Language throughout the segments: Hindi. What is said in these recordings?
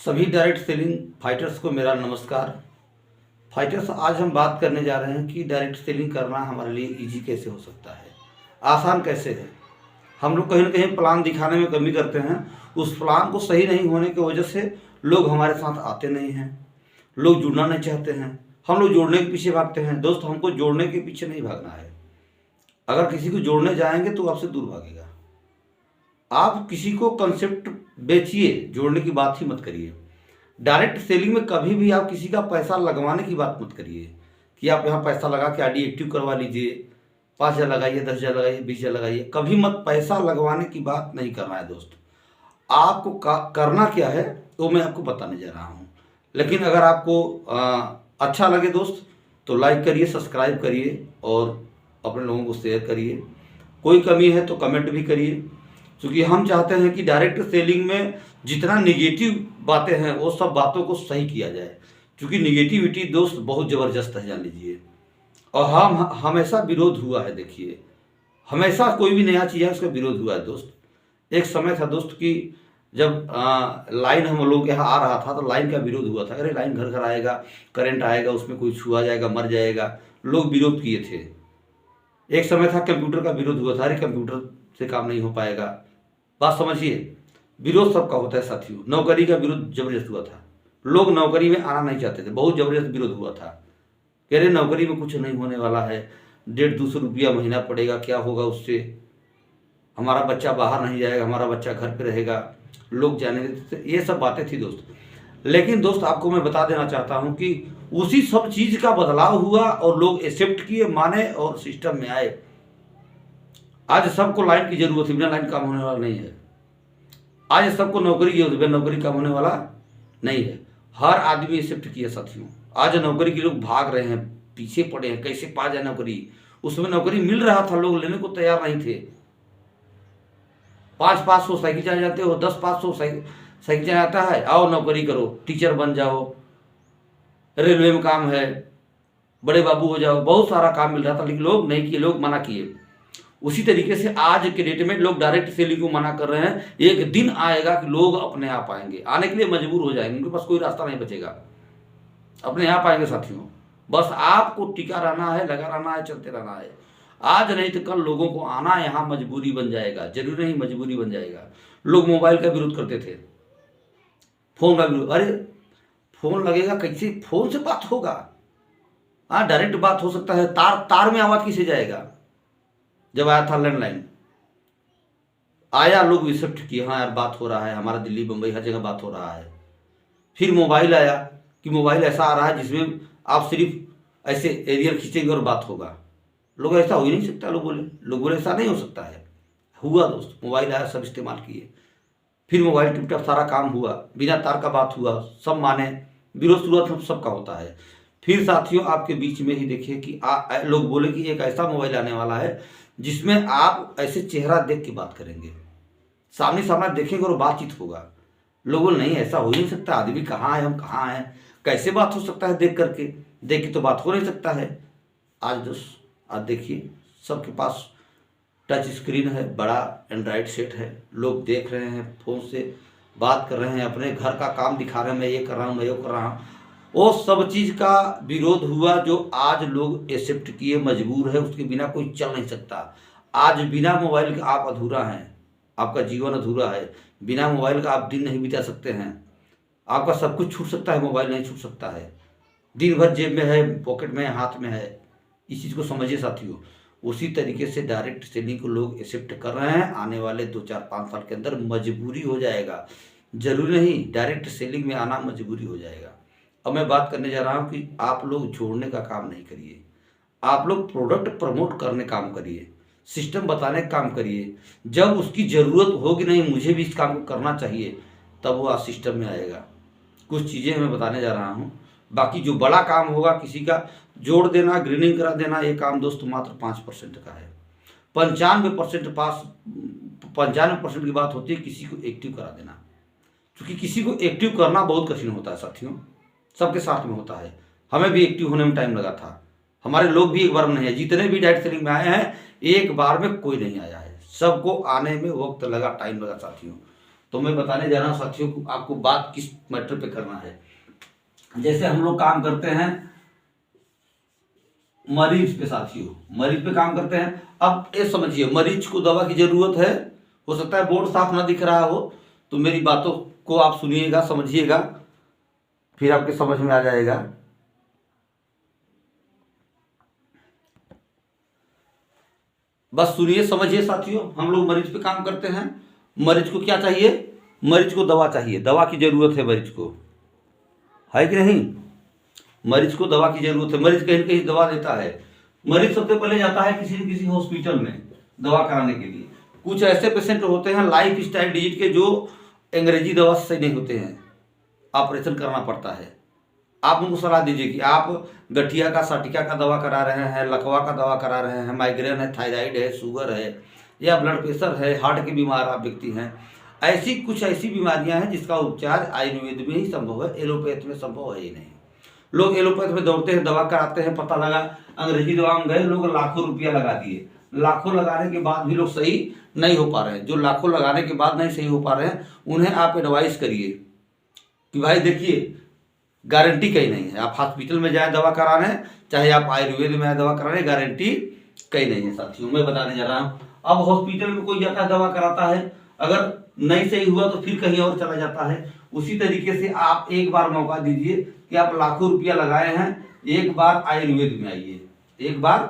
सभी डायरेक्ट सेलिंग फाइटर्स को मेरा नमस्कार। फाइटर्स, आज हम बात करने जा रहे हैं कि डायरेक्ट सेलिंग करना हमारे लिए इजी कैसे हो सकता है, आसान कैसे है। हम लोग कहीं ना कहीं प्लान दिखाने में कमी करते हैं। उस प्लान को सही नहीं होने की वजह से लोग हमारे साथ आते नहीं हैं, लोग जुड़ना नहीं चाहते हैं। हम लोग जोड़ने के पीछे भागते हैं। दोस्त, हमको जोड़ने के पीछे नहीं भागना है। अगर किसी को जोड़ने जाएंगे तो आपसे दूर भागेगा। आप किसी को कंसेप्ट बेचिए, जोड़ने की बात ही मत करिए। डायरेक्ट सेलिंग में कभी भी आप किसी का पैसा लगवाने की बात मत करिए कि आप यहाँ पैसा लगा के आईडी एक्टिव करवा लीजिए, 5,000 लगाइए, 10,000 लगाइए, 20,000 लगाइए। कभी मत पैसा लगवाने की बात नहीं करना है दोस्त। आपको करना क्या है वो मैं आपको बताने जा रहा हूँ। लेकिन अगर आपको अच्छा लगे दोस्त तो लाइक करिए, सब्सक्राइब करिए और अपने लोगों को शेयर करिए। कोई कमी है तो कमेंट भी करिए, क्योंकि हम चाहते हैं कि डायरेक्ट सेलिंग में जितना निगेटिव बातें हैं वो सब बातों को सही किया जाए। क्योंकि निगेटिविटी दोस्त बहुत ज़बरदस्त है, जान लीजिए। और हम हमेशा विरोध हुआ है। देखिए, हमेशा कोई भी नया चीज़ है उसका विरोध हुआ है दोस्त। एक समय था दोस्त कि जब लाइन हम लोग के यहाँ आ रहा था तो लाइन का विरोध हुआ था। अरे लाइन घर घर आएगा, करंट आएगा, उसमें कोई छुआ जाएगा, मर जाएगा। लोग विरोध किए थे। एक समय था कंप्यूटर का विरोध हुआ था। अरे कंप्यूटर से काम नहीं हो पाएगा। बात समझिए, विरोध सबका होता है साथियों। नौकरी का विरोध जबरदस्त हुआ था। लोग नौकरी में आना नहीं चाहते थे, बहुत जबरदस्त विरोध हुआ था। कह रहे नौकरी में कुछ नहीं होने वाला है, 150-200 रुपया महीना पड़ेगा, क्या होगा उससे, हमारा बच्चा बाहर नहीं जाएगा, हमारा बच्चा घर पे रहेगा, लोग जाने देते थे। ये सब बातें थी दोस्त। लेकिन दोस्त, आपको मैं बता देना चाहता हूँ कि उसी सब चीज़ का बदलाव हुआ और लोग एक्सेप्ट किए, माने और सिस्टम में आए। आज सबको लाइन की जरूरत है, बिना लाइन काम होने वाला नहीं है। आज सबको नौकरी की जरूरत है, बिना नौकरी काम होने वाला नहीं है। हर आदमी एक्सेप्ट किया साथियों। आज नौकरी के लोग भाग रहे हैं, पीछे पड़े हैं, कैसे पा जाए नौकरी। उसमें नौकरी मिल रहा था, लोग लेने को तैयार नहीं थे। 500-500 साइकिल चला जाते हो, 10-500 साइकिल चला जाता है, आओ नौकरी करो, टीचर बन जाओ, रेलवे में काम है, बड़े बाबू हो जाओ। बहुत सारा काम मिल रहा था, लेकिन लोग नहीं किए, लोग मना किए। उसी तरीके से आज के डेट में लोग डायरेक्ट सेलिंग को मना कर रहे हैं। एक दिन आएगा कि लोग अपने आप आएंगे, आने के लिए मजबूर हो जाएंगे, उनके पास कोई रास्ता नहीं बचेगा, अपने आप आएंगे साथियों। बस आपको टिका रहना है, लगा रहना है, चलते रहना है। आज नहीं तो कल लोगों को आना यहाँ मजबूरी बन जाएगा, जरूरी नहीं मजबूरी बन जाएगा। लोग मोबाइल का विरोध करते थे, फोन का विरोध। अरे फोन लगेगा कैसे, फोन से बात होगा? हाँ, डायरेक्ट बात हो सकता है, तार तार में आवाज किसे जाएगा। जब आया था लैंडलाइन, आया, लोग एक्सेप्ट किए, हाँ यार बात हो रहा है, हमारा दिल्ली बम्बई हर जगह बात हो रहा है। फिर मोबाइल आया कि मोबाइल ऐसा आ रहा है जिसमें आप सिर्फ ऐसे एरियल खींचेंगे और बात होगा। लोग ऐसा हो ही नहीं सकता, लोग बोले ऐसा नहीं हो सकता है। हुआ दोस्त, मोबाइल आया, सब इस्तेमाल किए। फिर मोबाइल टिपटॉप सारा काम हुआ, बिना तार का बात हुआ, सब माने। विरोध शुरुआत सबका होता है। फिर साथियों, आपके बीच में ही देखिए कि लोग बोले कि एक ऐसा मोबाइल आने वाला है जिसमें आप ऐसे चेहरा देख के बात करेंगे, सामने सामने देखेंगे और बातचीत होगा। लोग बोले नहीं, ऐसा हो ही नहीं सकता, आदमी कहाँ है, हम कहाँ हैं, कैसे बात हो सकता है देख करके, देख के तो बात हो नहीं सकता है। आज दोस्त, आज देखिए सबके पास टच स्क्रीन है, बड़ा एंड्रॉयड सेट है, लोग देख रहे हैं, फोन से बात कर रहे हैं, अपने घर का काम दिखा रहे हैं, मैं ये कर रहा हूँ, मैं ये कर रहा हूँ। वो सब चीज़ का विरोध हुआ जो आज लोग एक्सेप्ट किए, मजबूर है, उसके बिना कोई चल नहीं सकता। आज बिना मोबाइल के आप अधूरा हैं, आपका जीवन अधूरा है। बिना मोबाइल का आप दिन नहीं बिता सकते हैं। आपका सब कुछ छूट सकता है, मोबाइल नहीं छूट सकता है। दिन भर जेब में है, पॉकेट में है, हाथ में है। इस चीज़ को समझिए साथियों। उसी तरीके से डायरेक्ट सेलिंग को लोग एक्सेप्ट कर रहे हैं। आने वाले 2-4-5 साल के अंदर मजबूरी हो जाएगा, जरूरी नहीं डायरेक्ट सेलिंग में आना मजबूरी हो जाएगा। अब मैं बात करने जा रहा हूँ कि आप लोग जोड़ने का काम नहीं करिए, आप लोग प्रोडक्ट प्रमोट करने काम करिए, सिस्टम बताने का काम करिए। जब उसकी ज़रूरत होगी, नहीं मुझे भी इस काम को करना चाहिए, तब वो आज सिस्टम में आएगा। कुछ चीज़ें मैं बताने जा रहा हूँ। बाकी जो बड़ा काम होगा, किसी का जोड़ देना, ग्रीनिंग करा देना, ये काम दोस्त मात्र 5% का है। 95% की बात होती है किसी को एक्टिव करा देना। क्योंकि किसी को एक्टिव करना बहुत कठिन होता है साथियों, सबके साथ में होता है। हमें भी एक्टिव होने में टाइम लगा था, हमारे लोग भी एक बार में नहीं है। जितने भी डायरेक्ट सेलिंग में आए हैं, एक बार में कोई नहीं आया है, सबको आने में वक्त लगा, टाइम लगा साथियों। तो मैं बताने जा रहा हूँ साथियों को, आपको बात किस मैटर पे करना है। जैसे हम लोग काम करते हैं मरीज पे साथियों, मरीज पे काम करते हैं। अब ये समझिए, मरीज को दवा की जरूरत है, हो सकता है बोर्ड साफ ना दिख रहा हो, तो मेरी बातों को आप सुनिएगा, समझिएगा, फिर आपके समझ में आ जाएगा। बस सुनिए, समझिए साथियों, हम लोग मरीज पे काम करते हैं। मरीज को क्या चाहिए? मरीज को दवा चाहिए, दवा की जरूरत है मरीज को, है कि नहीं? मरीज को दवा की जरूरत है, मरीज कहीं न कहीं दवा लेता है। मरीज सबसे पहले जाता है किसी न किसी हॉस्पिटल में दवा कराने के लिए। कुछ ऐसे पेशेंट होते हैं लाइफ स्टाइल डिजीज के, जो अंग्रेजी दवा से नहीं होते हैं, ऑपरेशन करना पड़ता है। आप उनको सलाह दीजिए कि आप गठिया का, सटिका का दवा करा रहे हैं, लकवा का दवा करा रहे हैं, माइग्रेन है, थायराइड है, शुगर है, या ब्लड प्रेशर है, हार्ट के बीमार आप व्यक्ति हैं। ऐसी कुछ ऐसी बीमारियां हैं जिसका उपचार आयुर्वेद में ही संभव है, एलोपैथ में संभव है ही नहीं। लोग एलोपैथ में दौड़ते हैं, दवा कराते हैं, पता लगा अंग्रेजी दवा में गए, लोग लाखों रुपया लगा दिए। लाखों लगाने के बाद भी लोग सही नहीं हो पा रहे हैं। जो लाखों लगाने के बाद नहीं सही हो पा रहे हैं, उन्हें आप एडवाइस करिए कि भाई देखिए, गारंटी कहीं नहीं है। आप हॉस्पिटल में जाए दवा कराने, चाहे आप आयुर्वेद में आए दवा कराने, गारंटी कहीं नहीं है साथियों। मैं बताने जा रहा हूँ, अब हॉस्पिटल में कोई जाता है दवा कराता है, अगर नहीं सही हुआ तो फिर कहीं और चला जाता है। उसी तरीके से आप एक बार मौका दीजिए कि आप लाखों रुपया लगाए हैं, एक बार आयुर्वेद में आइए, एक बार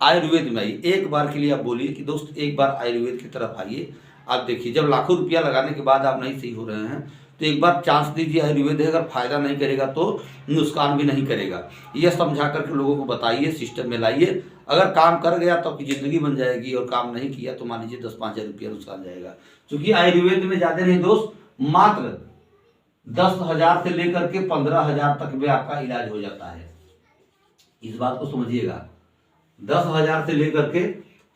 आयुर्वेद में आइए। एक बार के लिए आप बोलिए कि दोस्त एक बार आयुर्वेद की तरफ आइए। आप देखिए, जब लाखों रुपया लगाने के बाद आप नहीं सही हो रहे हैं, तो एक बार चांस दीजिए। आयुर्वेद है, अगर फायदा नहीं करेगा तो नुकसान भी नहीं करेगा। यह समझा करके लोगों को बताइए, सिस्टम में लाइए। अगर काम कर गया तो आपकी जिंदगी बन जाएगी, और काम नहीं किया तो मान लीजिए 10-5 हज़ार रुपया नुकसान जाएगा। क्योंकि आयुर्वेद में ज्यादा नहीं दोस्त, मात्र 10,000 से लेकर के 15,000 तक में आपका इलाज हो जाता है। इस बात को समझिएगा, 10,000 से लेकर के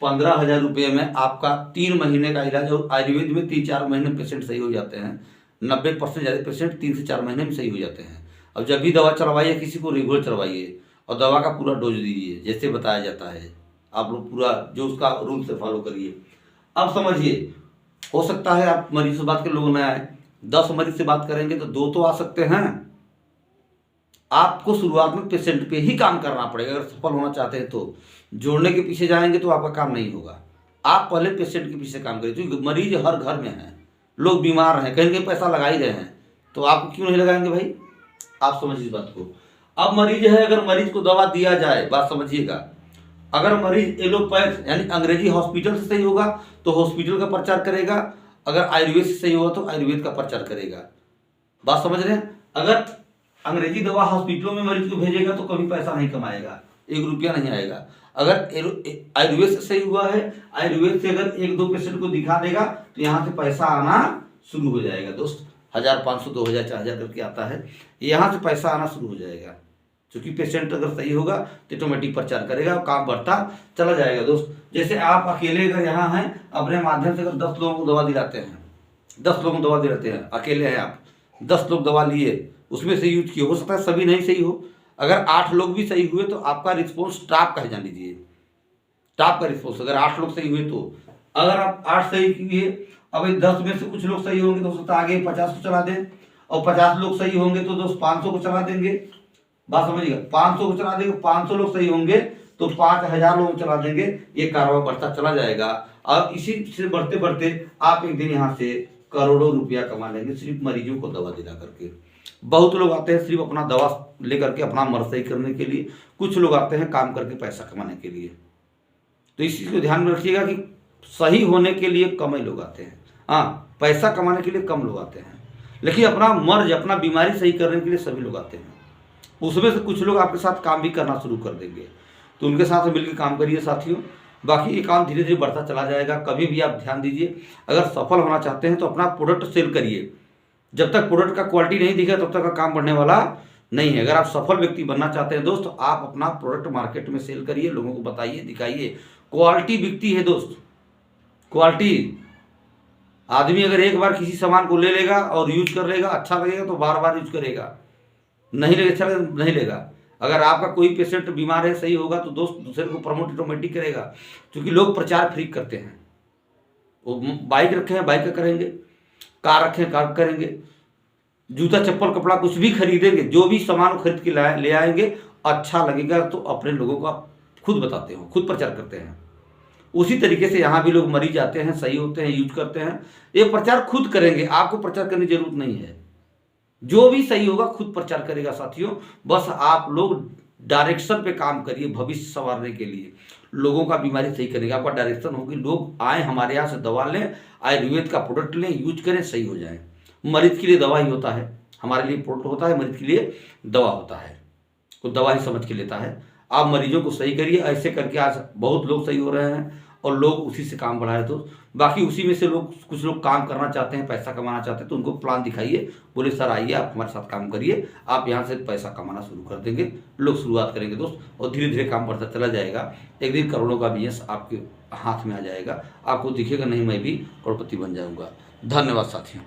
15,000 रुपये में आपका 3 महीने का इलाज। और आयुर्वेद में 3-4 महीने में पेशेंट सही हो जाते हैं। 90% ज़्यादा पेशेंट 3 से 4 महीने में सही हो जाते हैं। अब जब भी दवा चलवाइए, किसी को रेगुलर चलवाइए, और दवा का पूरा डोज दीजिए जैसे बताया जाता है। आप लोग पूरा जो उसका रूल से फॉलो करिए। अब समझिए, हो सकता है आप मरीज से बात के लोग न आए, 10 मरीज से बात करेंगे तो 2 तो आ सकते हैं। आपको शुरुआत में पेशेंट पे ही काम करना पड़ेगा अगर सफल होना चाहते हैं तो। जोड़ने के पीछे जाएंगे तो आपका काम नहीं होगा। आप पहले पेशेंट के पीछे काम करिए, क्योंकि मरीज हर घर में है, लोग बीमार हैं, कहीं कहीं पैसा लगा ही रहे हैं, तो आप क्यों नहीं लगाएंगे भाई? आप समझिए इस बात को। अब मरीज है, अगर मरीज को दवा दिया जाए, बात समझिएगा, अगर मरीज एलोपैथ यानी अंग्रेजी हॉस्पिटल से सही होगा तो हॉस्पिटल का प्रचार करेगा, अगर आयुर्वेद से सही होगा तो आयुर्वेद का प्रचार करेगा। बात समझ रहे हैं? अगर अंग्रेजी दवा हॉस्पिटलों में मरीज को भेजेगा तो कभी पैसा नहीं कमाएगा, 1 रुपया नहीं आएगा। अगर आयुर्वेद से सही हुआ है, आयुर्वेद से अगर 1-2 पेशेंट को दिखा देगा तो यहाँ से पैसा आना शुरू हो जाएगा दोस्त। 1,500, 2,000, 4,000 करके आता है, यहाँ से पैसा आना शुरू हो जाएगा। क्योंकि पेशेंट अगर सही होगा तो ऑटोमेटिक प्रचार करेगा और काम बढ़ता चला जाएगा दोस्त। जैसे आप अकेले अगर यहाँ हैं, अपने माध्यम से अगर 10 लोगों को दवा दिलाते हैं, 10 लोगों को दवा दिलाते हैं, अकेले हैं आप, 10 लोग दवा लिए, उसमें से यूज किए, हो सकता है सभी नहीं सही हो। अगर 8 लोग भी सही हुए तो आपका रिस्पॉन्स टॉप का है, जान लीजिए, टॉप का रिस्पॉन्स। अगर 8 लोग सही हुए तो, अगर आप 8 सही किए, अब 10 में से कुछ लोग सही होंगे तो हो सकता है आगे 50 को चला दें, और 50 लोग सही होंगे तो दोस्त 500 को चला देंगे। बात समझिएगा, 500 को चला देंगे, 500 लोग सही होंगे तो 5,000 लोग चला देंगे। ये कारोबार बढ़ता चला जाएगा, और इसी से बढ़ते बढ़ते आप एक दिन यहाँ से करोड़ों रुपया कमा लेंगे, सिर्फ मरीजों को दवा दिला करके। बहुत लोग आते हैं सिर्फ अपना दवा लेकर के अपना मर्ज सही करने के लिए, कुछ लोग आते हैं काम करके पैसा कमाने के लिए। तो इस चीज़ को ध्यान में रखिएगा कि सही होने के लिए कम ही लोग आते हैं, हाँ, पैसा कमाने के लिए कम लोग आते हैं, लेकिन अपना मर्ज, अपना बीमारी सही करने के लिए सभी लोग आते हैं। उसमें से कुछ लोग आपके साथ काम भी करना शुरू कर देंगे, तो उनके साथ मिलकर काम करिए साथियों। बाकी ये काम धीरे धीरे बढ़ता चला जाएगा। कभी भी आप ध्यान दीजिए, अगर सफल होना चाहते हैं तो अपना प्रोडक्ट सेल करिए। जब तक प्रोडक्ट का क्वालिटी नहीं दिखेगा तब तक का काम बढ़ने वाला नहीं है। अगर आप सफल व्यक्ति बनना चाहते हैं दोस्त, आप अपना प्रोडक्ट मार्केट में सेल करिए, लोगों को बताइए, दिखाइए। क्वालिटी बिकती है दोस्त, क्वालिटी। आदमी अगर एक बार किसी सामान को ले लेगा और यूज कर लेगा, अच्छा लगेगा तो बार बार यूज करेगा, नहीं लगे अच्छा नहीं लेगा। अगर आपका कोई पेशेंट बीमार है, सही होगा तो दोस्त दूसरे को प्रमोट ऑटोमेटिक करेगा, क्योंकि लोग प्रचार फ्री करते हैं। वो बाइक रखे हैं, बाइक का करेंगे, कार रखें कार करेंगे, जूता चप्पल कपड़ा कुछ भी खरीदेंगे, जो भी सामान खरीद के ले आएंगे, अच्छा लगेगा तो अपने लोगों का खुद बताते हो, खुद प्रचार करते हैं। उसी तरीके से यहाँ भी लोग मरीज जाते हैं, सही होते हैं, यूज करते हैं। ये प्रचार खुद करेंगे, आपको प्रचार करने की जरूरत नहीं है। जो भी सही होगा खुद प्रचार करेगा साथियों। बस आप लोग डायरेक्शन पे काम करिए भविष्य संवारने के लिए, लोगों का बीमारी सही करेगा। आपका डायरेक्शन होगी, लोग आए हमारे यहाँ से दवा लें, आयुर्वेद का प्रोडक्ट लें, यूज करें, सही हो जाए। मरीज के लिए दवा ही होता है, हमारे लिए प्रोडक्ट होता है, मरीज के लिए दवा होता है, वो दवा ही समझ के लेता है। आप मरीजों को सही करिए, ऐसे करके आज बहुत लोग सही हो रहे हैं और लोग उसी से काम बढ़ा रहे। तो बाकी उसी में से लोग, कुछ लोग काम करना चाहते हैं, पैसा कमाना चाहते हैं, तो उनको प्लान दिखाइए, बोले सर आइए आप हमारे साथ काम करिए, आप यहाँ से पैसा कमाना शुरू कर देंगे। लोग शुरुआत करेंगे दोस्त, और धीरे धीरे काम बढ़ता चला जाएगा। एक दिन करोड़ों का बिजनेस आपके हाथ में आ जाएगा, आपको दिखेगा नहीं मैं भी करोड़पति बन जाऊँगा। धन्यवाद साथियों।